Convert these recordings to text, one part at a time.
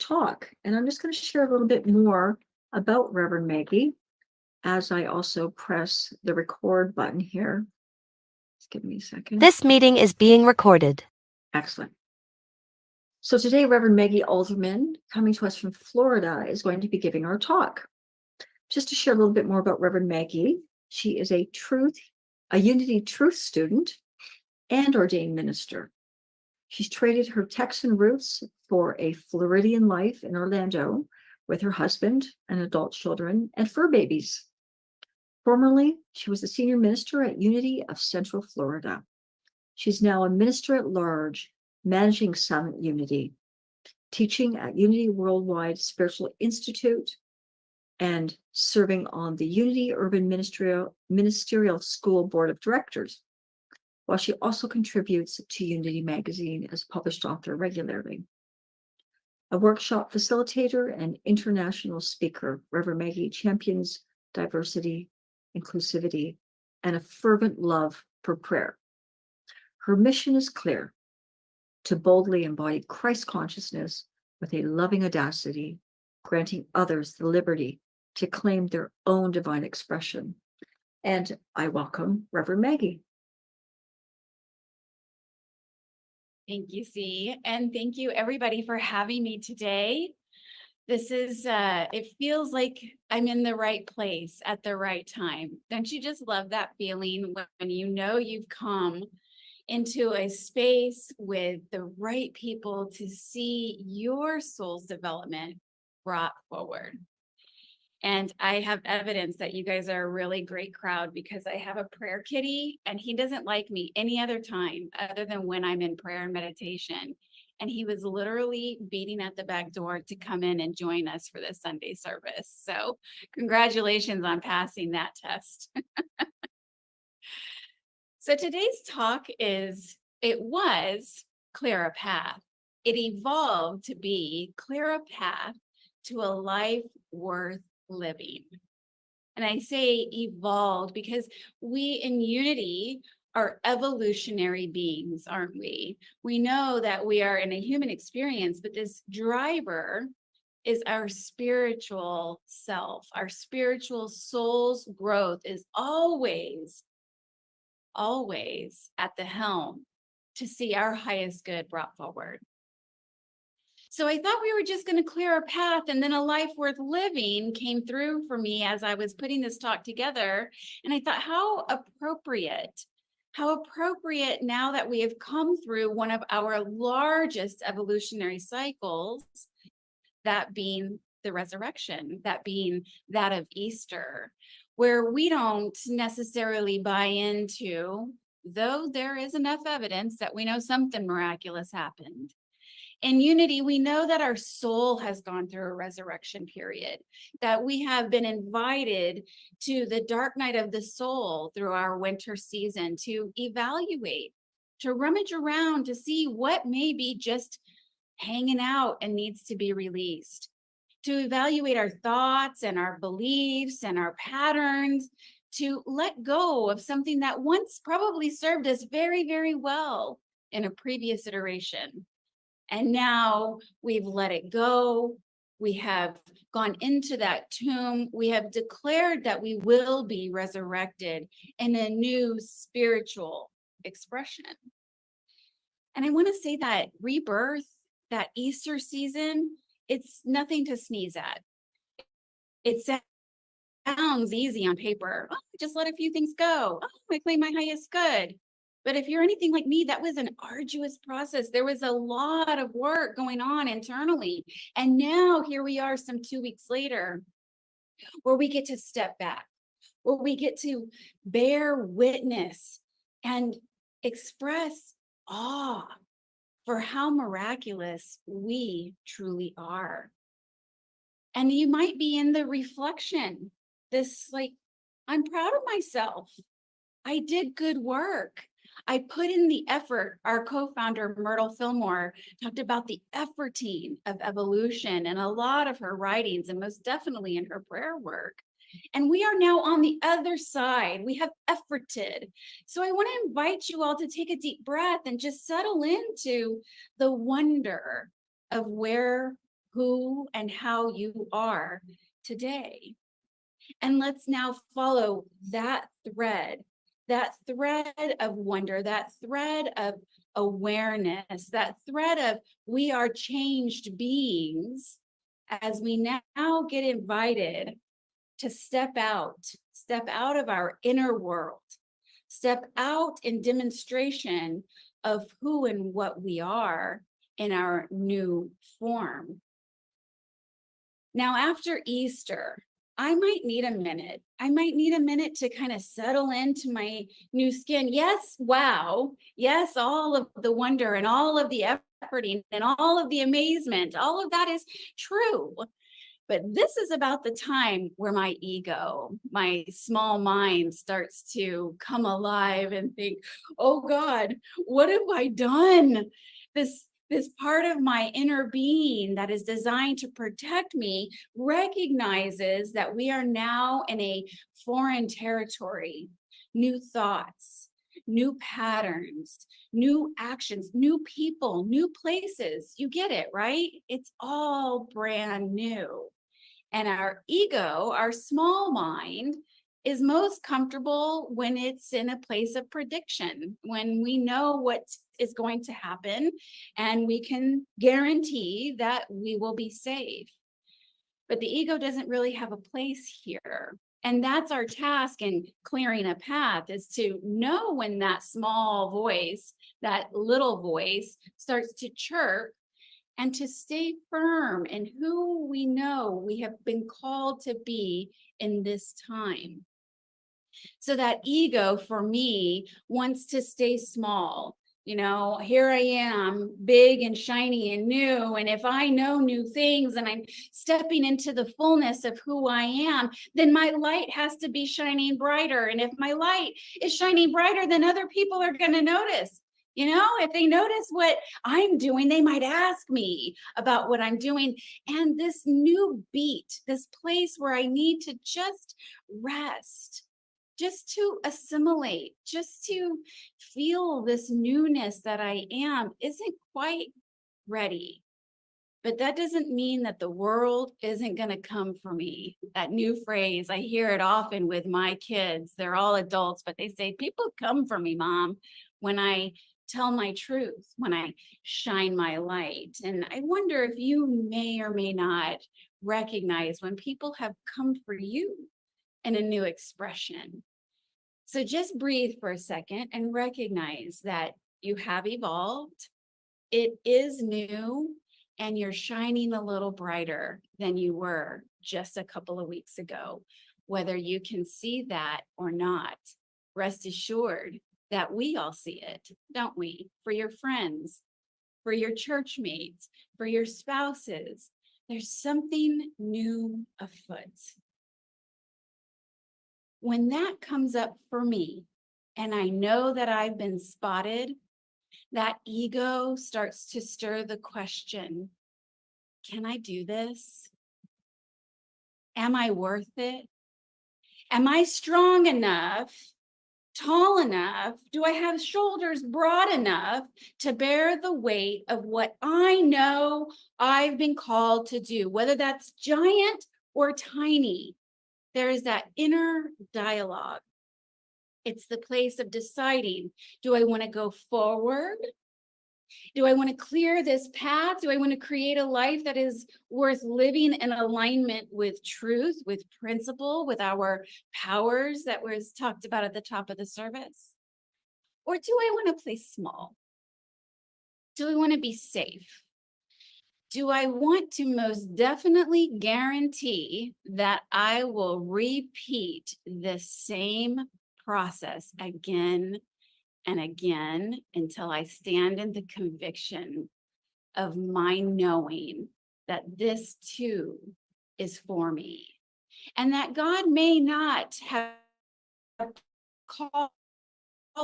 talk. And I'm just going to share a little bit more about Reverend Maggie as I also press the record button here. Just give me a second. This meeting is being recorded. Excellent. So today, Reverend Maggie Alderman, coming to us from Florida, is going to be giving our talk. Just to share a little bit more about Reverend Maggie, she is a Unity Truth student and ordained minister. She's traded her Texan roots for a Floridian life in Orlando with her husband and adult children and fur babies. Formerly, she was the senior minister at Unity of Central Florida. She's now a minister at large, managing Summit Unity, teaching at Unity Worldwide Spiritual Institute, and serving on the Unity Urban Ministerial School Board of Directors, while she also contributes to Unity Magazine as a published author regularly. A workshop facilitator and international speaker, Reverend Maggie champions diversity, inclusivity, and a fervent love for prayer. Her mission is clear: to boldly embody Christ consciousness with a loving audacity, granting others the liberty to claim their own divine expression. And I welcome Reverend Maggie. Thank you, C. And thank you everybody for having me today. This is, it feels like I'm in the right place at the right time. Don't you just love that feeling when you know you've come into a space with the right people to see your soul's development brought forward? And I have evidence that you guys are a really great crowd because I have a prayer kitty and he doesn't like me any other time other than when I'm in prayer and meditation. And he was literally beating at the back door to come in and join us for this Sunday service. So congratulations on passing that test. So today's talk was Clear a Path. It evolved to be Clear a Path to a life worth living. And I say evolved because we in Unity are evolutionary beings, aren't we? We know that we are in a human experience, but this driver is our spiritual self. Our spiritual soul's growth is always at the helm to see our highest good brought forward. So I thought we were just going to clear a path, and then a life worth living came through for me as I was putting this talk together. And I thought, how appropriate now that we have come through one of our largest evolutionary cycles, that being the resurrection, that being that of Easter, where we don't necessarily buy into, though there is enough evidence that we know something miraculous happened. In Unity, we know that our soul has gone through a resurrection period, that we have been invited to the dark night of the soul through our winter season to evaluate, to rummage around, to see what may be just hanging out and needs to be released, to evaluate our thoughts and our beliefs and our patterns, to let go of something that once probably served us very, very well in a previous iteration. And now we've let it go. We have gone into that tomb. We have declared that we will be resurrected in a new spiritual expression. And I want to say that rebirth, that Easter season, it's nothing to sneeze at. It sounds easy on paper. Oh, just let a few things go. Oh, I claim my highest good. But if you're anything like me, that was an arduous process. There was a lot of work going on internally. And now here we are some 2 weeks later, where we get to step back, where we get to bear witness and express awe for how miraculous we truly are. And you might be in the reflection, this like, I'm proud of myself. I did good work. I put in the effort. Our co-founder, Myrtle Fillmore, talked about the efforting of evolution in a lot of her writings, and most definitely in her prayer work. And we are now on the other side. We have efforted. So I want to invite you all to take a deep breath and just settle into the wonder of where who and how you are today. And let's now follow that thread of wonder, that thread of awareness, that thread of we are changed beings as we now get invited to step out of our inner world, step out in demonstration of who and what we are in our new form. Now, after Easter, I might need a minute. I might need a minute to kind of settle into my new skin. Yes, wow. Yes, all of the wonder and all of the efforting and all of the amazement, all of that is true. But this is about the time where my ego, my small mind starts to come alive and think, oh God, what have I done? This part of my inner being that is designed to protect me recognizes that we are now in a foreign territory, new thoughts, new patterns, new actions, new people, new places. You get it, right? It's all brand new. And our ego, our small mind, is most comfortable when it's in a place of prediction, when we know what is going to happen and we can guarantee that we will be safe. But the ego doesn't really have a place here. And that's our task in clearing a path, is to know when that small voice, that little voice starts to chirp, and to stay firm in who we know we have been called to be in this time. So that ego for me wants to stay small. You know, here I am, big and shiny and new. And if I know new things and I'm stepping into the fullness of who I am, then my light has to be shining brighter. And if my light is shining brighter, then other people are going to notice. You know, if they notice what I'm doing, they might ask me about what I'm doing. And this new beat, this place where I need to just rest, just to assimilate, just to feel this newness that I am, isn't quite ready. But that doesn't mean that the world isn't going to come for me. That new phrase, I hear it often with my kids. They're all adults, but they say, people come for me, Mom, when I tell my truth, when I shine my light. And I wonder if you may or may not recognize when people have come for you in a new expression. So just breathe for a second and recognize that you have evolved. It is new, and you're shining a little brighter than you were just a couple of weeks ago. Whether you can see that or not, rest assured that we all see it, don't we? For your friends, for your church mates, for your spouses, there's something new afoot. When that comes up for me, and I know that I've been spotted, that ego starts to stir the question, can I do this? Am I worth it? Am I strong enough, tall enough? Do I have shoulders broad enough to bear the weight of what I know I've been called to do, whether that's giant or tiny? There is that inner dialogue. It's the place of deciding, do I want to go forward? Do I want to clear this path? Do I want to create a life that is worth living in alignment with truth, with principle, with our powers that was talked about at the top of the service? Or do I want to play small? Do I want to be safe? Do I want to most definitely guarantee that I will repeat the same process again and again until I stand in the conviction of my knowing that this too is for me, and that God may not have called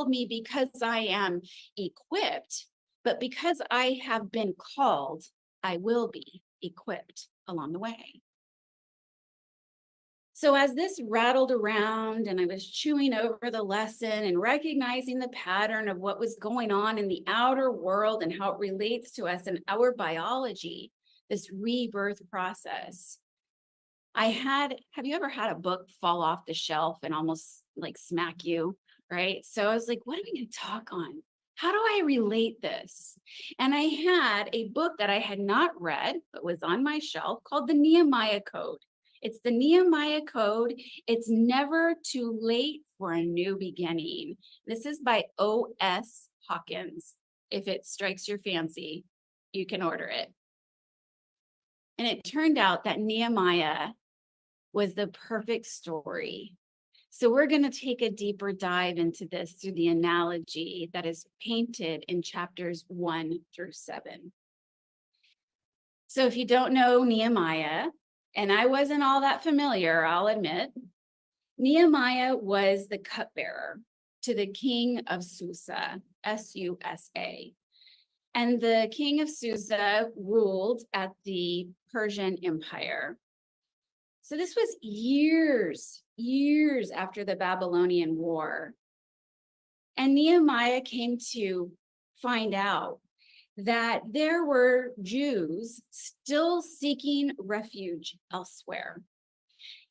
me because I am equipped, but because I have been called, I will be equipped along the way. So as this rattled around and I was chewing over the lesson and recognizing the pattern of what was going on in the outer world and how it relates to us in our biology, this rebirth process. Have you ever had a book fall off the shelf and almost like smack you, right? So I was like, what are we going to talk on? How do I relate this? And I had a book that I had not read, but was on my shelf called the Nehemiah Code. It's the Nehemiah Code. It's never too late for a new beginning. This is by O.S. Hawkins. If it strikes your fancy, you can order it. And it turned out that Nehemiah was the perfect story. So we're going to take a deeper dive into this through the analogy that is painted in chapters 1 through 7. So if you don't know Nehemiah, and I wasn't all that familiar, I'll admit, Nehemiah was the cupbearer to the king of Susa, S-U-S-A. And the king of Susa ruled at the Persian Empire. So this was years after the Babylonian War. And Nehemiah came to find out that there were Jews still seeking refuge elsewhere.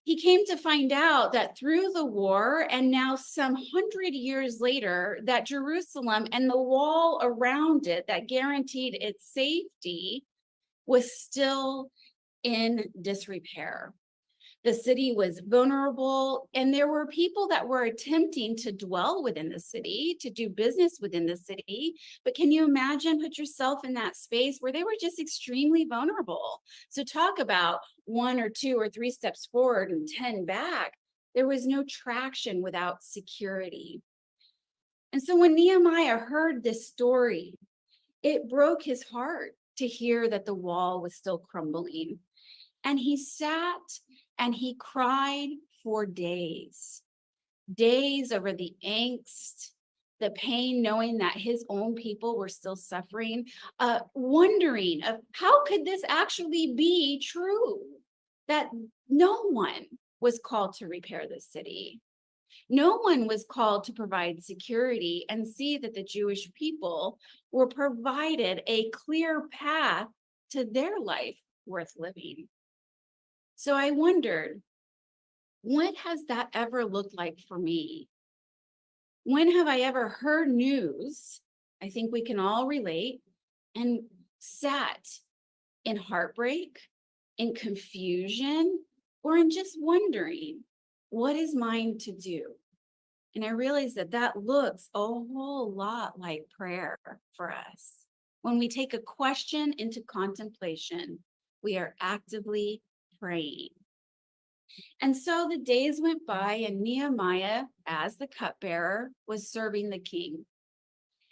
He came to find out that through the war, and now some 100 years later, that Jerusalem and the wall around it that guaranteed its safety was still in disrepair. The city was vulnerable, and there were people that were attempting to dwell within the city, to do business within the city. But can you imagine, put yourself in that space where they were just extremely vulnerable? So talk about 1 or 2 or 3 steps forward and 10 back. There was no traction without security. And so when Nehemiah heard this story, it broke his heart to hear that the wall was still crumbling. And he sat and he cried for days over the angst, the pain, knowing that his own people were still suffering, wondering of how could this actually be true, that no one was called to repair the city. No one was called to provide security and see that the Jewish people were provided a clear path to their life worth living. So I wondered, when has that ever looked like for me? When have I ever heard news, I think we can all relate, and sat in heartbreak, in confusion, or in just wondering, what is mine to do? And I realized that that looks a whole lot like prayer for us. When we take a question into contemplation, we are actively praying. And so the days went by, and Nehemiah, as the cupbearer, was serving the king.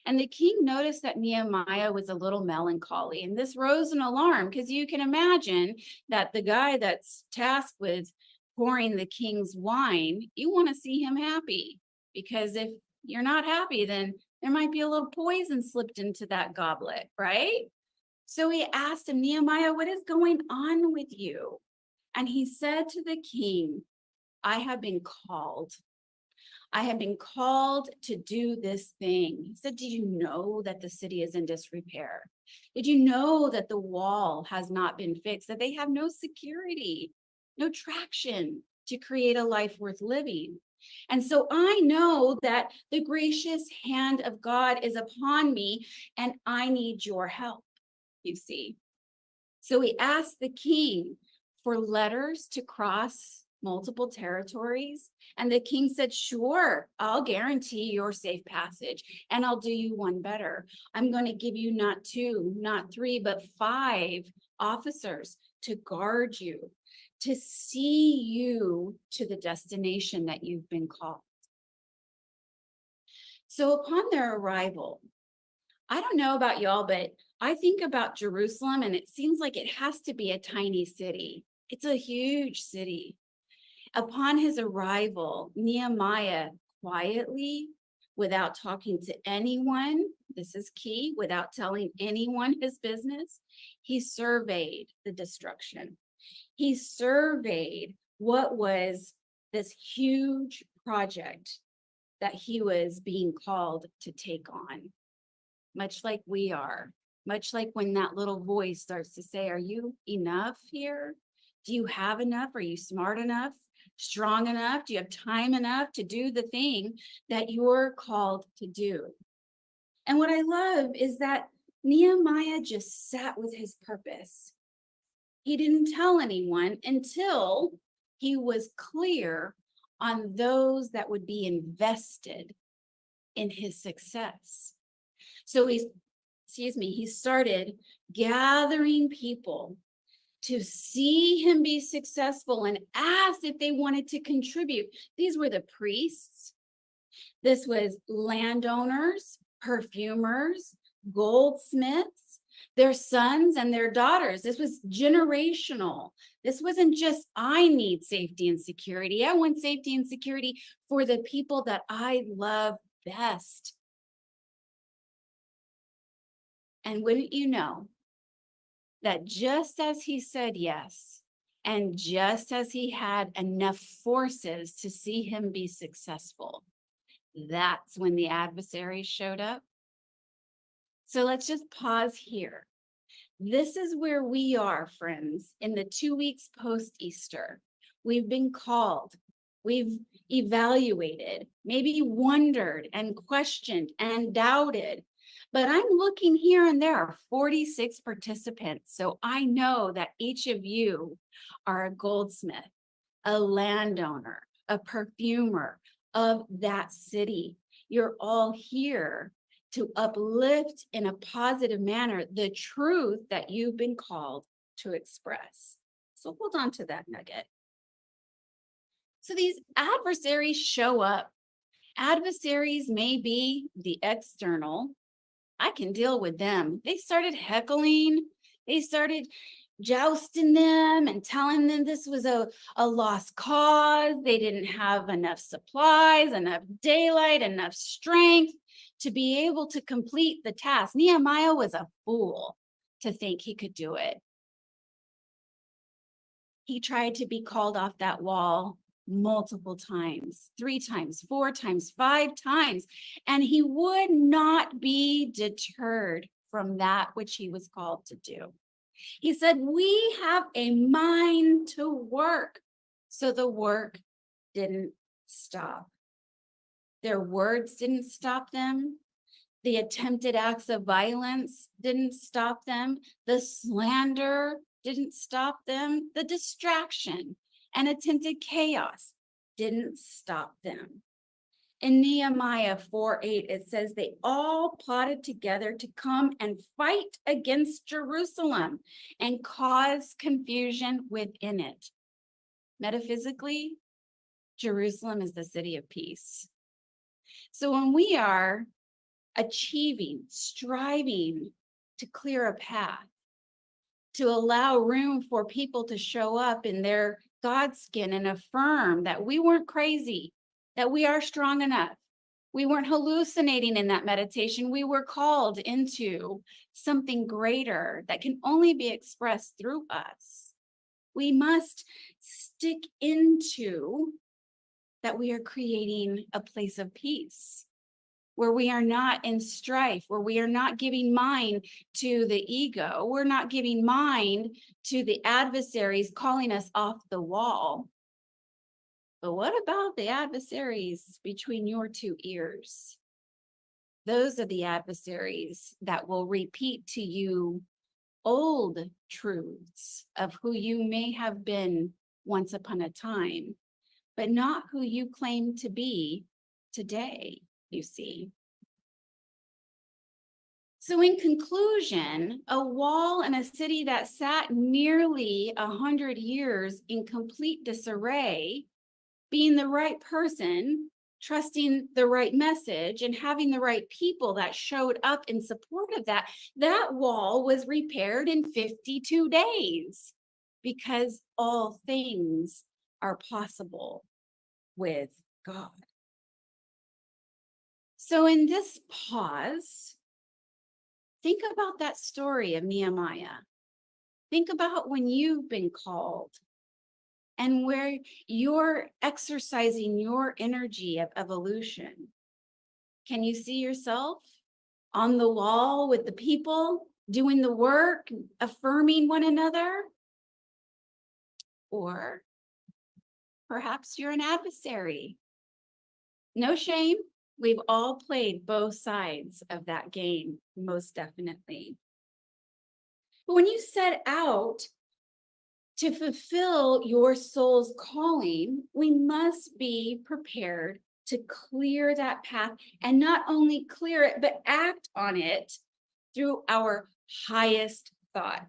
And the king noticed that Nehemiah was a little melancholy, and this rose an alarm, because you can imagine that the guy that's tasked with pouring the king's wine, you want to see him happy, because if you're not happy, then there might be a little poison slipped into that goblet, right? So he asked him, Nehemiah, what is going on with you? And he said to the king, I have been called. I have been called to do this thing. He said, did you know that the city is in disrepair? Did you know that the wall has not been fixed, that they have no security, no traction to create a life worth living? And so I know that the gracious hand of God is upon me, and I need your help, you see. So he asked the king for letters to cross multiple territories. And the king said, sure, I'll guarantee your safe passage, and I'll do you one better. I'm going to give you not 2, not 3, but 5 officers to guard you, to see you to the destination that you've been called. So upon their arrival, I don't know about y'all, but I think about Jerusalem, and it seems like it has to be a tiny city. It's a huge city. Upon his arrival, Nehemiah quietly, without talking to anyone, this is key, without telling anyone his business, he surveyed the destruction. He surveyed what was this huge project that he was being called to take on, much like we are Much like when that little voice starts to say, are you enough here? Do you have enough? Are you smart enough? Strong enough? Do you have time enough to do the thing that you're called to do? And what I love is that Nehemiah just sat with his purpose. He didn't tell anyone until he was clear on those that would be invested in his success. So he started gathering people to see him be successful and asked if they wanted to contribute. These were the priests. This was landowners, perfumers, goldsmiths, their sons and their daughters. This was generational. This wasn't just, I need safety and security. I want safety and security for the people that I love best. And wouldn't you know that just as he said yes, and just as he had enough forces to see him be successful, that's when the adversaries showed up. So let's just pause here. This is where we are, friends, in the 2 weeks post-Easter. We've been called, we've evaluated, maybe wondered and questioned and doubted. But I'm looking here and there are 46 participants. So I know that each of you are a goldsmith, a landowner, a perfumer of that city. You're all here to uplift in a positive manner the truth that you've been called to express. So hold on to that nugget. So these adversaries show up. Adversaries may be the external. I can deal with them. They started heckling. They started jousting them and telling them this was a lost cause. They didn't have enough supplies, enough daylight, enough strength to be able to complete the task. Nehemiah was a fool to think he could do it. He tried to be called off that wall multiple times, 3 times, 4 times, 5 times, and he would not be deterred from that which he was called to do. He said, we have a mind to work. So the work didn't stop. Their words didn't stop them. The attempted acts of violence didn't stop them. The slander didn't stop them. The distraction and attempted chaos didn't stop them. In Nehemiah 4:8, it says they all plotted together to come and fight against Jerusalem and cause confusion within it. Metaphysically, Jerusalem is the city of peace. So when we are achieving, striving to clear a path, to allow room for people to show up in their God skin and affirm that we weren't crazy, that we are strong enough. We weren't hallucinating in that meditation. We were called into something greater that can only be expressed through us. We must stick into that we are creating a place of peace, where we are not in strife, where we are not giving mind to the ego. We're not giving mind to the adversaries calling us off the wall. But what about the adversaries between your 2 ears? Those are the adversaries that will repeat to you old truths of who you may have been once upon a time, but not who you claim to be today, you see. So in conclusion, a wall in a city that sat nearly 100 years in complete disarray, being the right person, trusting the right message, and having the right people that showed up in support of that, that wall was repaired in 52 days because all things are possible with God. So in this pause, think about that story of Nehemiah. Think about when you've been called and where you're exercising your energy of evolution. Can you see yourself on the wall with the people doing the work, affirming one another? Or perhaps you're an adversary. No shame. We've all played both sides of that game, most definitely. But when you set out to fulfill your soul's calling, we must be prepared to clear that path, and not only clear it, but act on it through our highest thought.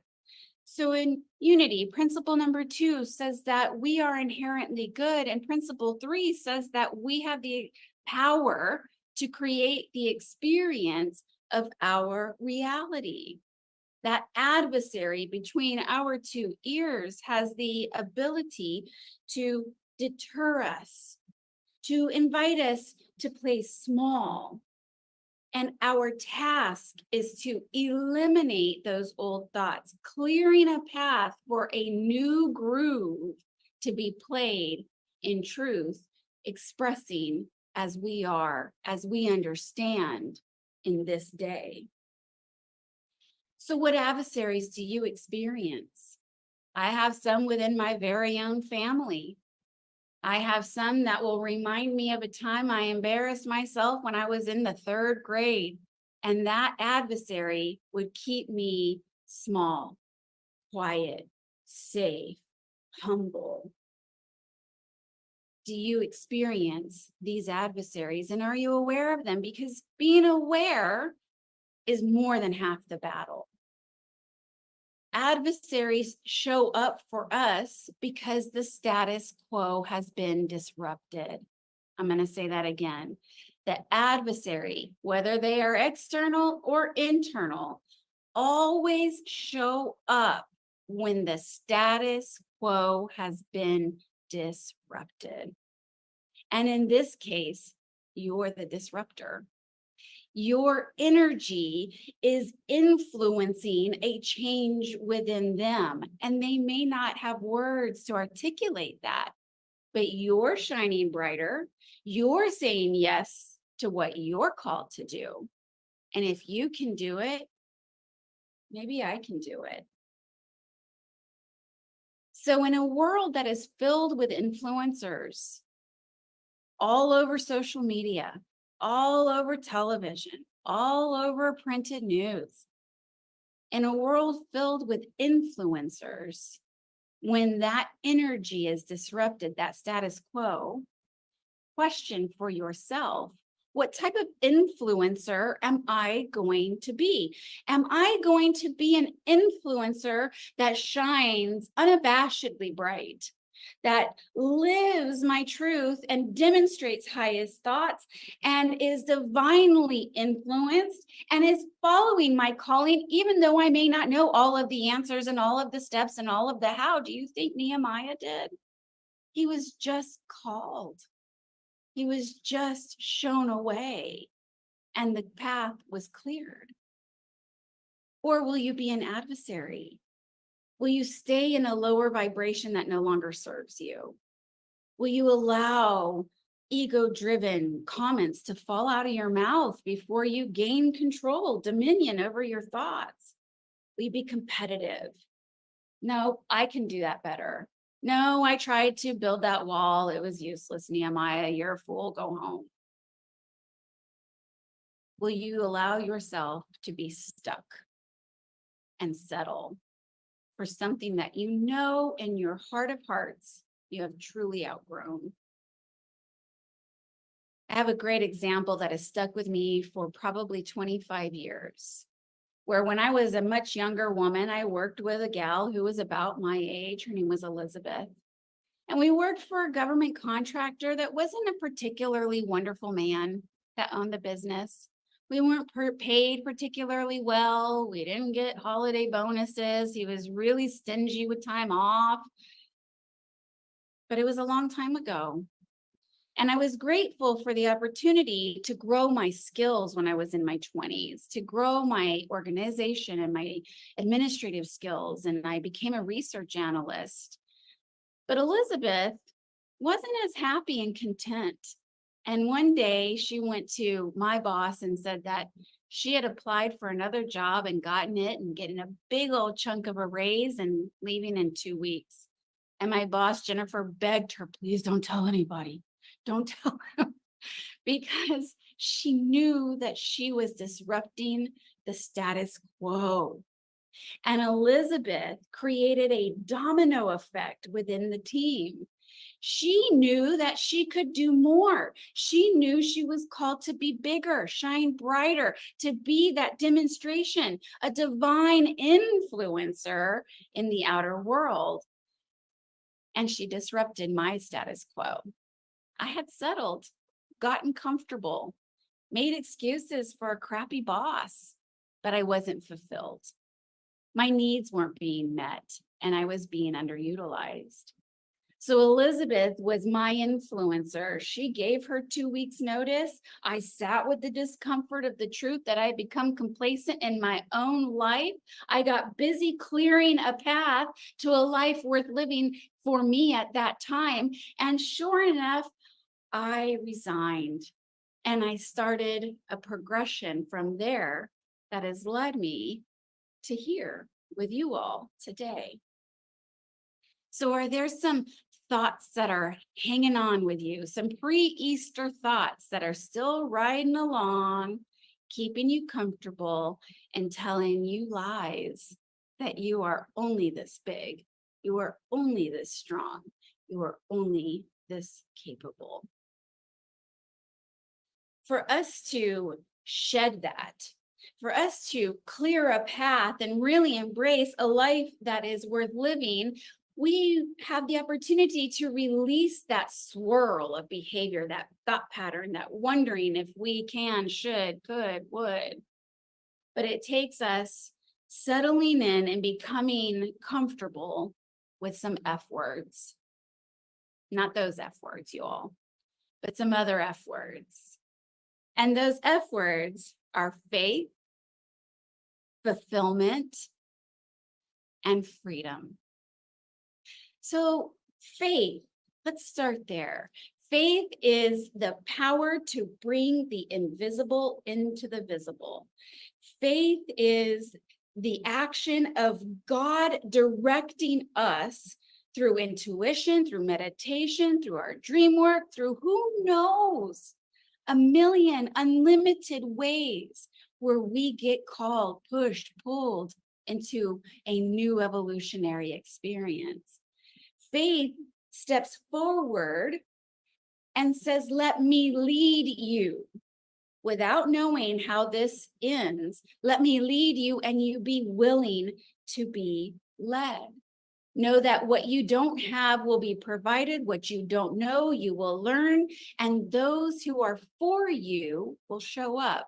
So in unity, principle number 2 says that we are inherently good, and principle 3 says that we have the power to create the experience of our reality. That adversary between our 2 ears has the ability to deter us, to invite us to play small. And our task is to eliminate those old thoughts, clearing a path for a new groove to be played in truth, expressing as we are, as we understand in this day. So what adversaries do you experience? I have some within my very own family. I have some that will remind me of a time I embarrassed myself when I was in the 3rd grade, and that adversary would keep me small, quiet, safe, humble. Do you experience these adversaries, and are you aware of them? Because being aware is more than half the battle. Adversaries show up for us because the status quo has been disrupted. I'm going to say that again. The adversary, whether they are external or internal, always show up when the status quo has been disrupted. And in this case, you're the disruptor. Your energy is influencing a change within them, and they may not have words to articulate that, but you're shining brighter. You're saying yes to what you're called to do. And if you can do it, maybe I can do it. So in a world that is filled with influencers all over social media, all over television, all over printed news, in a world filled with influencers, when that energy is disrupted, that status quo, question for yourself, what type of influencer am I going to be? Am I going to be an influencer that shines unabashedly bright, that lives my truth and demonstrates highest thoughts and is divinely influenced and is following my calling, even though I may not know all of the answers and all of the steps and all of the how? Do you think Nehemiah did? He was just called. He was just shown a way, and the path was cleared. Or will you be an adversary? Will you stay in a lower vibration that no longer serves you? Will you allow ego-driven comments to fall out of your mouth before you gain control, dominion over your thoughts? Will you be competitive? No, I can do that better. No, I tried to build that wall. It was useless, Nehemiah. You're a fool. Go home. Will you allow yourself to be stuck and settle for something that you know in your heart of hearts you have truly outgrown? I have a great example that has stuck with me for probably 25 years, where when I was a much younger woman, I worked with a gal who was about my age. Her name was Elizabeth. And we worked for a government contractor that wasn't a particularly wonderful man that owned the business. We weren't paid particularly well. We didn't get holiday bonuses. He was really stingy with time off. But it was a long time ago. And I was grateful for the opportunity to grow my skills when I was in my 20s, to grow my organization and my administrative skills. And I became a research analyst. But Elizabeth wasn't as happy and content. And one day she went to my boss and said that She had applied for another job and gotten it and getting a big old chunk of a raise and leaving in 2 weeks. And my boss, Jennifer, begged her, please don't tell anybody. Don't tell him. Because she knew that she was disrupting the status quo. And Elizabeth created a domino effect within the team. She knew that she could do more. She knew she was called to be bigger, shine brighter, to be that demonstration, a divine influencer in the outer world. And she disrupted my status quo. I had settled, gotten comfortable, made excuses for a crappy boss, but I wasn't fulfilled. My needs weren't being met, and I was being underutilized. So Elizabeth was my influencer. She gave her 2 weeks notice. I sat with the discomfort of the truth that I had become complacent in my own life. I got busy clearing a path to a life worth living for me at that time. And sure enough, I resigned and I started a progression from there that has led me to here with you all today. So are there some thoughts that are hanging on with you, some pre-Easter thoughts that are still riding along, keeping you comfortable and telling you lies that you are only this big, you are only this strong, you are only this capable? For us to shed that, for us to clear a path and really embrace a life that is worth living, we have the opportunity to release that swirl of behavior, that thought pattern, that wondering if we can, should, could, would. But it takes us settling in and becoming comfortable with some F words. Not those F words, you all, but some other F words. And those F words are faith, fulfillment, and freedom. So faith, let's start there. Faith is the power to bring the invisible into the visible. Faith is the action of God directing us through intuition, through meditation, through our dream work, through who knows, a million unlimited ways where we get called, pushed, pulled into a new evolutionary experience. Faith steps forward and says, let me lead you. Without knowing how this ends, let me lead you and you be willing to be led. Know that what you don't have will be provided. What you don't know, you will learn. And those who are for you will show up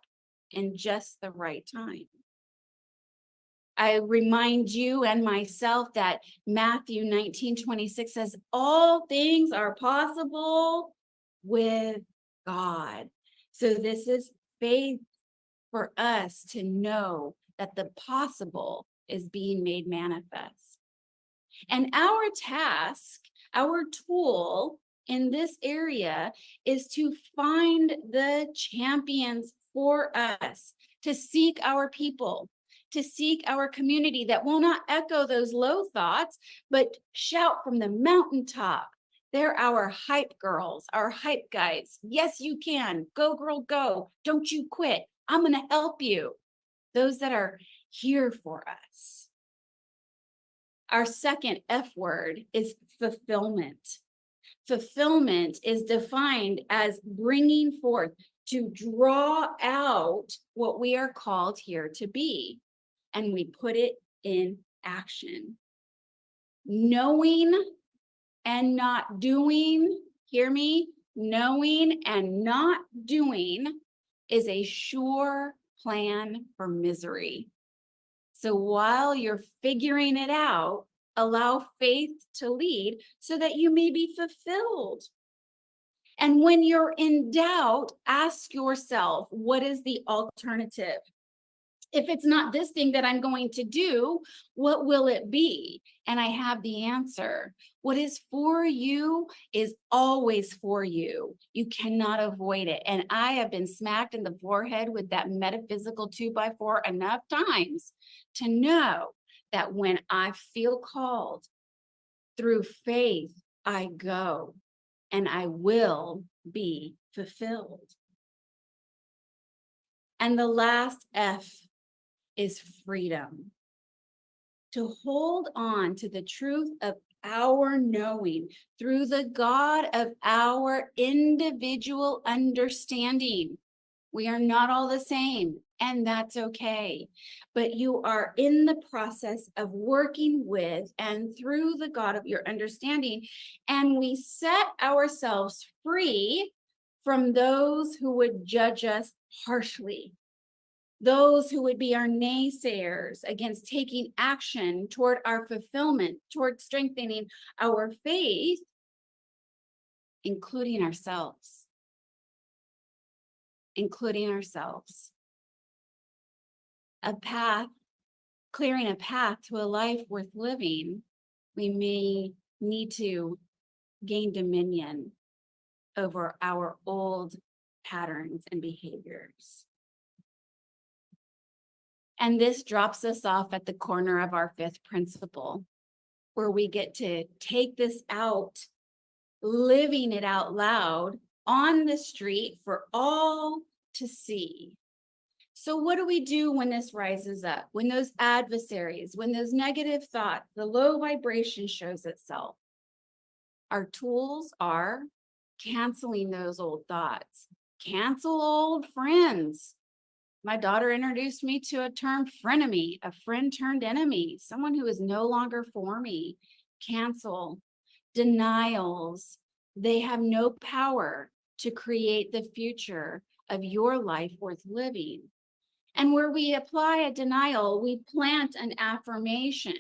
in just the right time. I remind you and myself that Matthew 19:26 says, all things are possible with God. So this is faith for us to know that the possible is being made manifest. And our task, our tool in this area is to find the champions for us, to seek our people, to seek our community that will not echo those low thoughts, but shout from the mountaintop. They're our hype girls, our hype guys. Yes, you can. Go, girl, go. Don't you quit. I'm going to help you. Those that are here for us. Our second F word is fulfillment. Fulfillment is defined as bringing forth, to draw out what we are called here to be, and we put it in action. Knowing and not doing, hear me? Knowing and not doing is a sure plan for misery. So while you're figuring it out, allow faith to lead so that you may be fulfilled. And when you're in doubt, ask yourself, what is the alternative? If it's not this thing that I'm going to do, what will it be? And I have the answer. What is for you is always for you. You cannot avoid it. And I have been smacked in the forehead with that metaphysical 2x4 enough times to know that when I feel called, through faith, I go and I will be fulfilled. And the last F is freedom. To hold on to the truth of our knowing through the God of our individual understanding. We are not all the same, and that's okay. But you are in the process of working with and through the God of your understanding, and we set ourselves free from those who would judge us harshly. Those who would be our naysayers against taking action toward our fulfillment, toward strengthening our faith, including ourselves. Including ourselves. Clearing a path to a life worth living, we may need to gain dominion over our old patterns and behaviors. And this drops us off at the corner of our fifth principle, where we get to take this out, living it out loud on the street for all to see. So what do we do when this rises up? When those adversaries, when those negative thoughts, the low vibration shows itself? Our tools are canceling those old thoughts, cancel old friends. My daughter introduced me to a term frenemy, a friend turned enemy, someone who is no longer for me. Cancel. Denials. They have no power to create the future of your life worth living. And where we apply a denial, we plant an affirmation.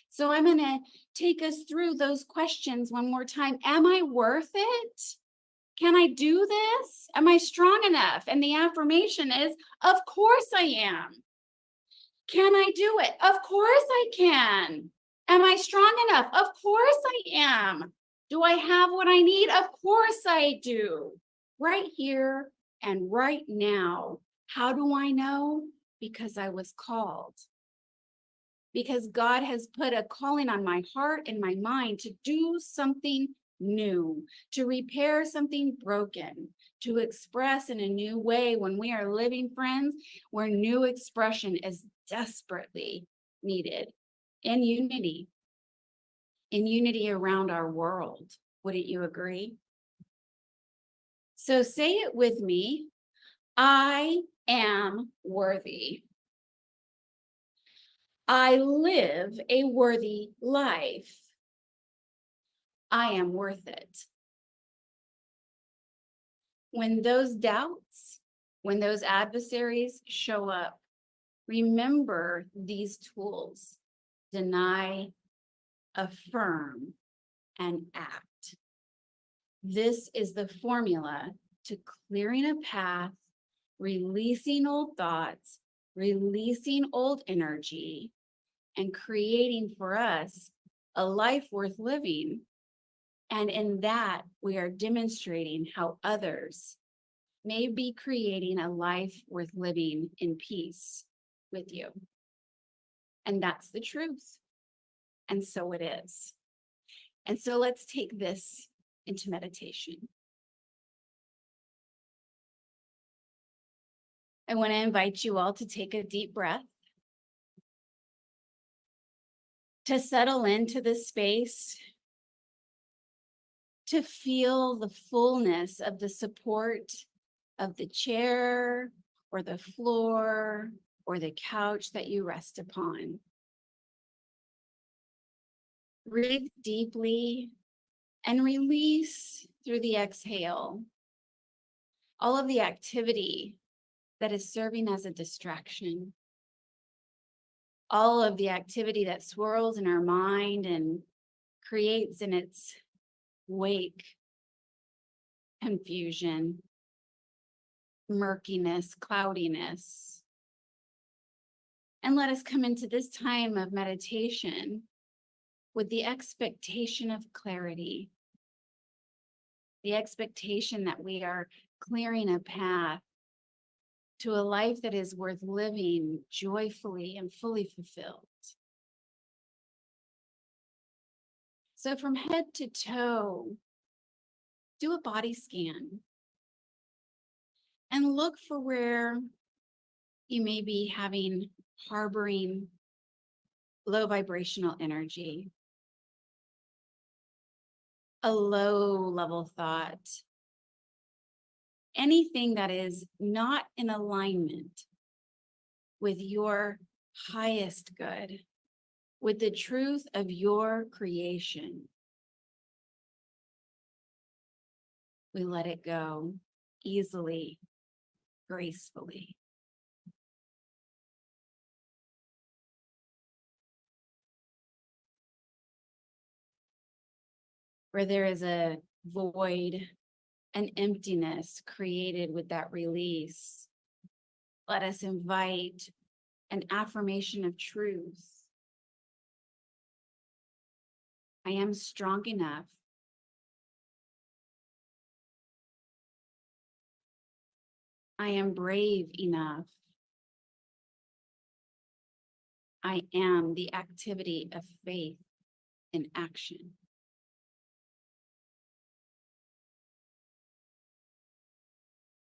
So I'm going to take us through those questions one more time. Am I worth it? Can I do this? Am I strong enough? And the affirmation is, of course I am. Can I do it? Of course I can. Am I strong enough? Of course I am. Do I have what I need? Of course I do. Right here and right now. How do I know? Because I was called. Because God has put a calling on my heart and my mind to do something new, to repair something broken, to express in a new way when we are living, friends, where new expression is desperately needed in unity around our world. Wouldn't you agree? So say it with me. I am worthy. I live a worthy life. I am worth it. When those doubts, when those adversaries show up, remember these tools: deny, affirm, and act. This is the formula to clearing a path, releasing old thoughts, releasing old energy, and creating for us a life worth living. And in that, we are demonstrating how others may be creating a life worth living in peace with you. And that's the truth. And so it is. And so let's take this into meditation. I want to invite you all to take a deep breath, to settle into the space, to feel the fullness of the support of the chair or the floor or the couch that you rest upon. Breathe deeply and release through the exhale all of the activity that is serving as a distraction, all of the activity that swirls in our mind and creates in its wake confusion, murkiness, cloudiness. And let us come into this time of meditation with the expectation of clarity, the expectation that we are clearing a path to a life that is worth living joyfully and fully fulfilled. So from head to toe, do a body scan and look for where you may be harboring low vibrational energy, a low level thought, anything that is not in alignment with your highest good, with the truth of your creation. We let it go easily, gracefully. Where there is a void, an emptiness created with that release, let us invite an affirmation of truth. I am strong enough. I am brave enough. I am the activity of faith in action.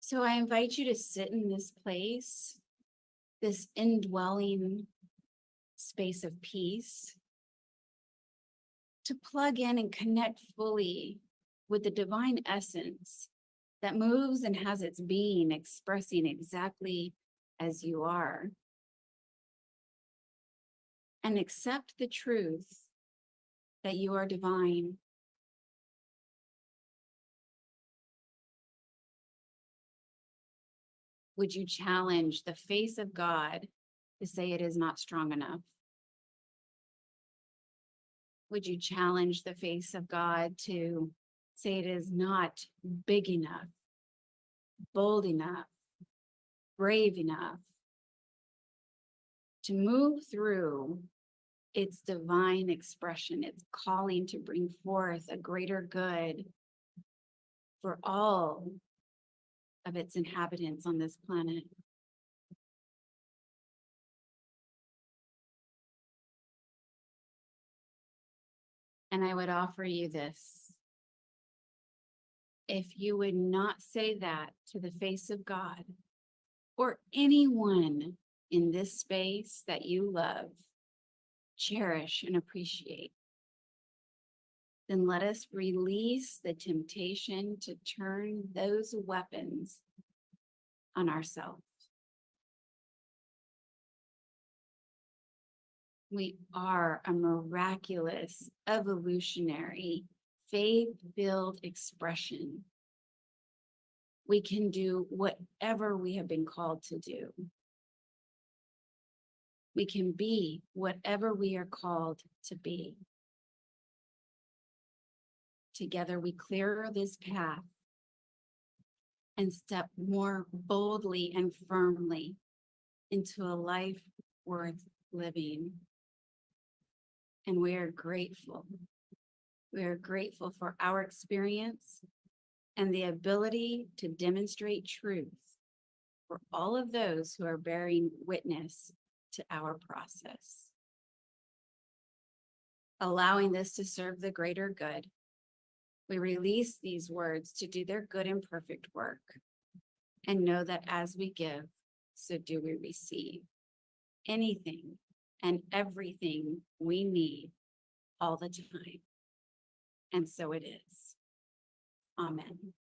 So I invite you to sit in this place, this indwelling space of peace, to plug in and connect fully with the divine essence that moves and has its being expressing exactly as you are. And accept the truth that you are divine. Would you challenge the face of God to say it is not strong enough? Would you challenge the face of God to say it is not big enough, bold enough, brave enough to move through its divine expression, its calling to bring forth a greater good for all of its inhabitants on this planet? And I would offer you this. If you would not say that to the face of God or anyone in this space that you love, cherish, and appreciate, then let us release the temptation to turn those weapons on ourselves. We are a miraculous, evolutionary, faith-filled expression. We can do whatever we have been called to do. We can be whatever we are called to be. Together we clear this path and step more boldly and firmly into a life worth living. And we are grateful. We are grateful for our experience and the ability to demonstrate truth for all of those who are bearing witness to our process. Allowing this to serve the greater good, we release these words to do their good and perfect work, and know that as we give, so do we receive anything and everything we need all the time. And so it is. Amen.